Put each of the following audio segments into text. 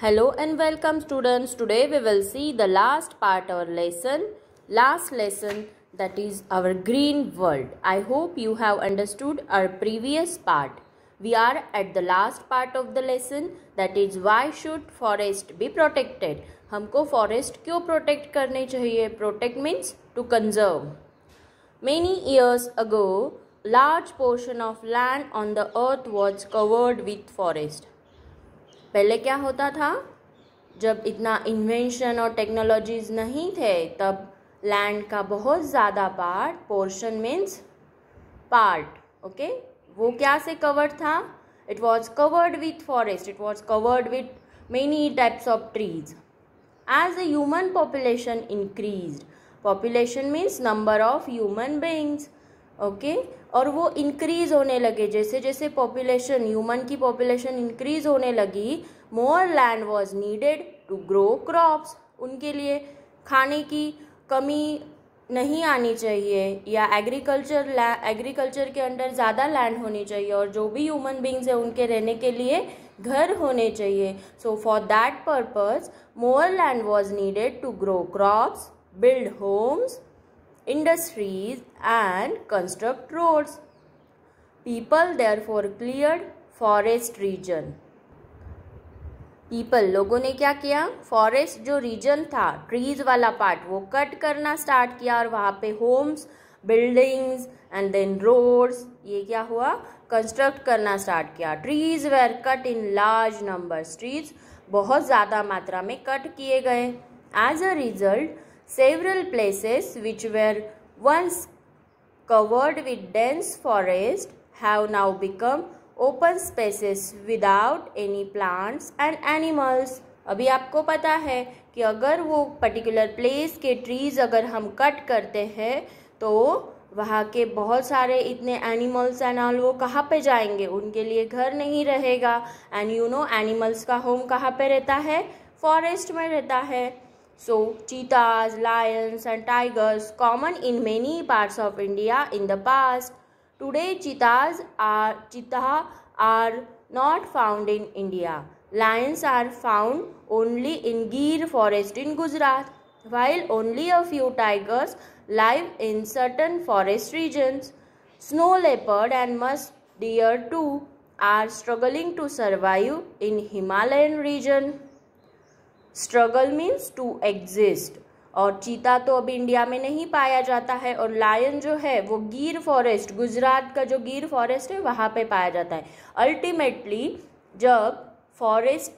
Hello and welcome students. Today we will see the last part of our last lesson, that is our green world. I hope you have understood our previous part. We are at the last part of the lesson, that is why should forest be protected. हमको forest क्यों protect करने चाहिए? Protect means to conserve. Many years ago, large portion of land on the earth was covered with forest. पहले क्या होता था, जब इतना इन्वेंशन और टेक्नोलॉजीज नहीं थे तब लैंड का बहुत ज़्यादा part, portion means part, okay, वो क्या से कवर्ड था? It was covered with forest, it was covered with many types of trees. As a human population increased, population means number of human beings, okay, और वो increase होने लगे. जैसे जैसे पॉपुलेशन, ह्यूमन की पॉपुलेशन इंक्रीज होने लगी, more land was needed to grow crops. उनके लिए खाने की कमी नहीं आनी चाहिए, या एग्रीकल्चर के अंडर ज़्यादा लैंड होनी चाहिए, और जो भी ह्यूमन बींग्स है उनके रहने के लिए घर होने चाहिए. So for that purpose more land was needed to grow crops, build homes, industries and construct roads. People therefore cleared forest region. People, लोगों ने क्या किया? फॉरेस्ट जो रीजन था, ट्रीज वाला पार्ट, वो कट करना स्टार्ट किया और वहाँ पे homes, buildings and then roads, ये क्या हुआ? कंस्ट्रक्ट करना स्टार्ट किया. Trees were cut in large numbers, trees बहुत ज़्यादा मात्रा में कट किए गए. As a result several places which were once covered with dense forest have now become open spaces without any plants and animals. अभी आपको पता है कि अगर वो पर्टिकुलर प्लेस के ट्रीज अगर हम कट करते हैं तो वहाँ के बहुत सारे इतने एनिमल्स एंड ऑल, वो कहाँ पे जाएंगे? उनके लिए घर नहीं रहेगा. एंड यू नो एनिमल्स का होम कहाँ पे रहता है? फॉरेस्ट में रहता है. So, cheetahs, lions and tigers common in many parts of India in the past. Today, cheetahs are not found in India. Lions are found only in Gir forest in Gujarat, while only a few tigers live in certain forest regions. Snow leopard and musk deer too are struggling to survive in Himalayan region. Struggle means to exist. और चीता तो अभी India में नहीं पाया जाता है, और लायन जो है वो गिर फॉरेस्ट, गुजरात का जो गिर फॉरेस्ट है वहाँ पे पाया जाता है. अल्टीमेटली जब फॉरेस्ट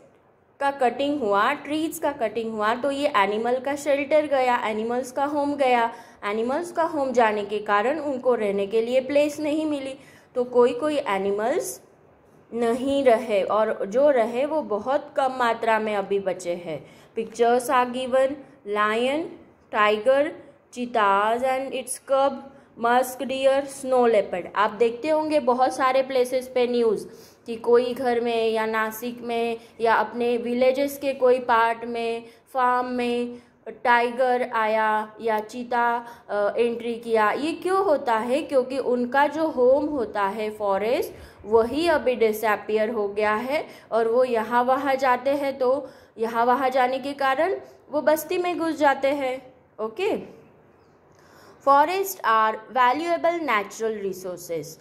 का कटिंग हुआ, ट्रीज का कटिंग हुआ, तो ये एनिमल का शेल्टर गया, एनिमल्स का होम गया. एनिमल्स का होम जाने के कारण उनको रहने के लिए प्लेस नहीं मिली, तो कोई एनिमल्स नहीं रहे, और जो रहे वो बहुत कम मात्रा में अभी बचे हैं. Pictures are given: lion, tiger, cheetahs and its cub, musk deer, snow leopard. आप देखते होंगे बहुत सारे प्लेसेस पे न्यूज़ कि कोई घर में या नासिक में या अपने विलेजेस के कोई पार्ट में, फार्म में टाइगर आया या चीता एंट्री किया. ये क्यों होता है? क्योंकि उनका जो होम होता है फॉरेस्ट, वही अभी डिसअपियर हो गया है, और वो यहाँ वहाँ जाते हैं, तो यहाँ वहाँ जाने के कारण वो बस्ती में घुस जाते हैं. Okay, forest are valuable natural resources.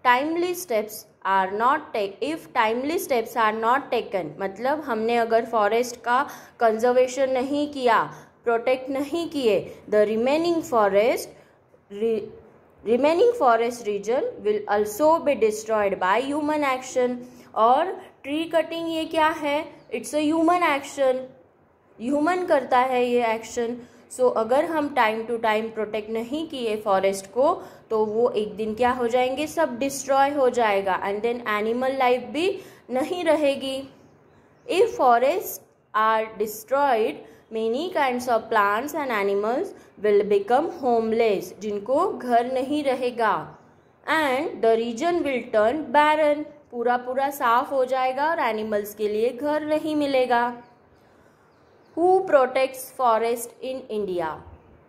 Timely steps are not take if timely steps are not taken, मतलब हमने अगर फॉरेस्ट का कंजर्वेशन नहीं किया, प्रोटेक्ट नहीं किए, the remaining forest region will also be destroyed by human action. और tree cutting ये क्या है? It's a human action, human करता है ये एक्शन. सो अगर हम टाइम टू टाइम प्रोटेक्ट नहीं किए फॉरेस्ट को, तो वो एक दिन क्या हो जाएंगे? सब डिस्ट्रॉय हो जाएगा, एंड देन एनिमल लाइफ भी नहीं रहेगी. If forest are destroyed, many kinds of plants and animals will become homeless, जिनको घर नहीं रहेगा. And the region will turn barren, पूरा साफ हो जाएगा और एनिमल्स के लिए घर नहीं मिलेगा. Who protects forest in India?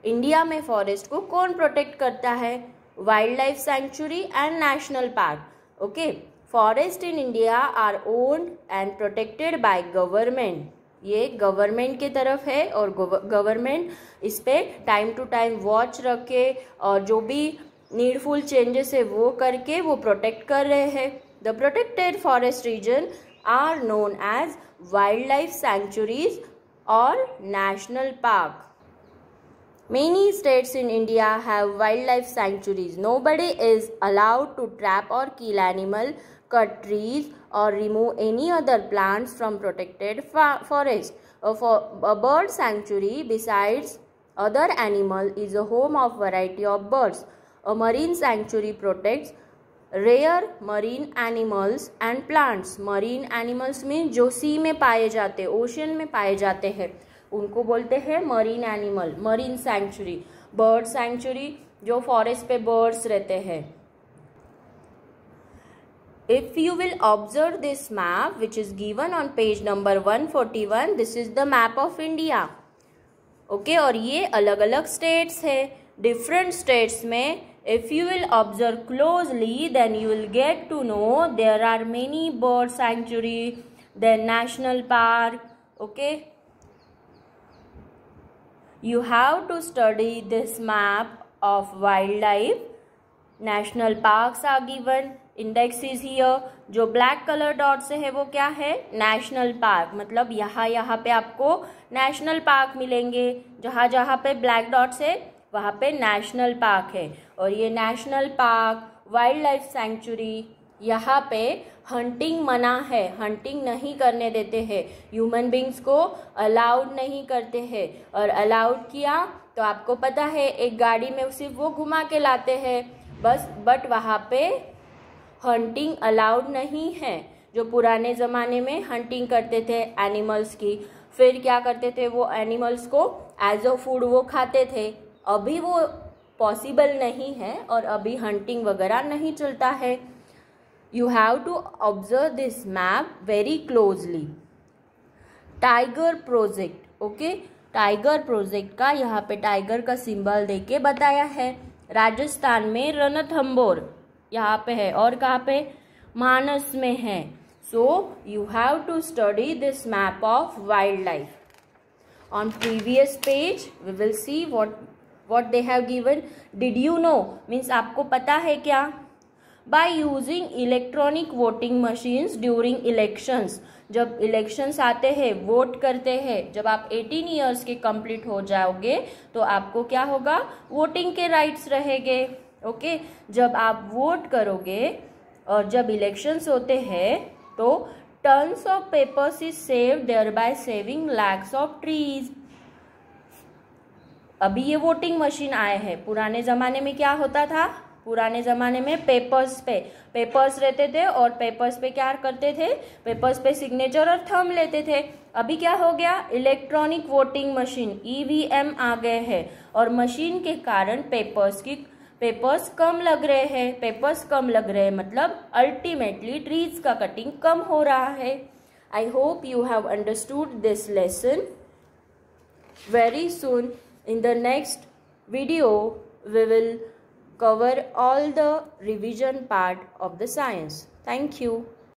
India में फॉरेस्ट को कौन प्रोटेक्ट करता है? Wild life sanctuary and national park. Okay, forest in India are owned and protected by government. ये गवर्नमेंट की तरफ है और गवर्नमेंट इस पे टाइम टू टाइम वॉच रखे और जो भी नीडफुल चेंजेस है वो करके वो प्रोटेक्ट कर रहे हैं। The protected forest region are known as wild life sanctuaries और national park. Many states in India have wildlife sanctuaries. Nobody is allowed to trap or kill animal, cut trees or remove any other plants from protected forest. A bird sanctuary besides other animal is a home of variety of birds. A marine sanctuary protects rare marine animals and plants. Marine animals means जो सी में पाए जाते, ocean में पाए जाते हैं, उनको बोलते हैं marine animal, marine sanctuary. Bird sanctuary जो फॉरेस्ट पे बर्ड्स रहते हैं। If you will observe this map which is given on page number 141, this is the map of India. Okay, और ये अलग अलग स्टेट्स है। डिफरेंट स्टेट्स में if you will observe closely then you will get to know there are many bird sanctuary, then national park. Okay, you have to study this map of wildlife. National parks are given, index is here. जो black color dot से है वो क्या है? National park. मतलब यहाँ पे आपको नेशनल पार्क मिलेंगे। जहाँ जहाँ पे ब्लैक डॉट्स है वहाँ पे नेशनल पार्क है। और ये national park, wild life sanctuary, यहाँ पे हंटिंग मना है, हंटिंग नहीं करने देते हैं, ह्यूमन बींग्स को अलाउड नहीं करते हैं। और अलाउड किया तो आपको पता है एक गाड़ी में सिर्फ वो घुमा के लाते हैं बस, बट वहाँ पे हंटिंग अलाउड नहीं है। जो पुराने ज़माने में हंटिंग करते थे एनिमल्स की, फिर क्या करते थे वो एनिमल्स को एज अ फूड वो खाते थे। अभी वो पॉसिबल नहीं है और अभी हंटिंग वगैरह नहीं चलता है। You have to observe this map very closely. Tiger project, okay, tiger project का यहाँ पे टाइगर का सिंबल देके बताया है। राजस्थान में रणथंभौर यहाँ पे है और कहाँ पे? मानस में है। So you have to study this map of wild life. On previous page we will see what they have given. Did you know means आपको पता है क्या? By using electronic voting machines during elections, जब elections आते हैं, vote करते हैं, जब आप 18 ईयर्स के कंप्लीट हो जाओगे तो आपको क्या होगा? वोटिंग के राइट्स रहेंगे। ओके, जब आप वोट करोगे और जब इलेक्शंस होते हैं तो tons of papers is saved, there by saving lakhs of trees. अभी ये वोटिंग मशीन आए हैं। पुराने ज़माने में क्या होता था? पुराने ज़माने में पेपर्स रहते थे और पेपर्स पे क्या करते थे? पेपर्स पे सिग्नेचर और थंब लेते थे। अभी क्या हो गया? इलेक्ट्रॉनिक वोटिंग मशीन, ईवीएम आ गए हैं और मशीन के कारण पेपर्स कम लग रहे हैं, मतलब अल्टीमेटली ट्रीज का कटिंग कम हो रहा है। I hope you have understood this lesson. Very soon in the next video we will cover all the revision part of the science. Thank you.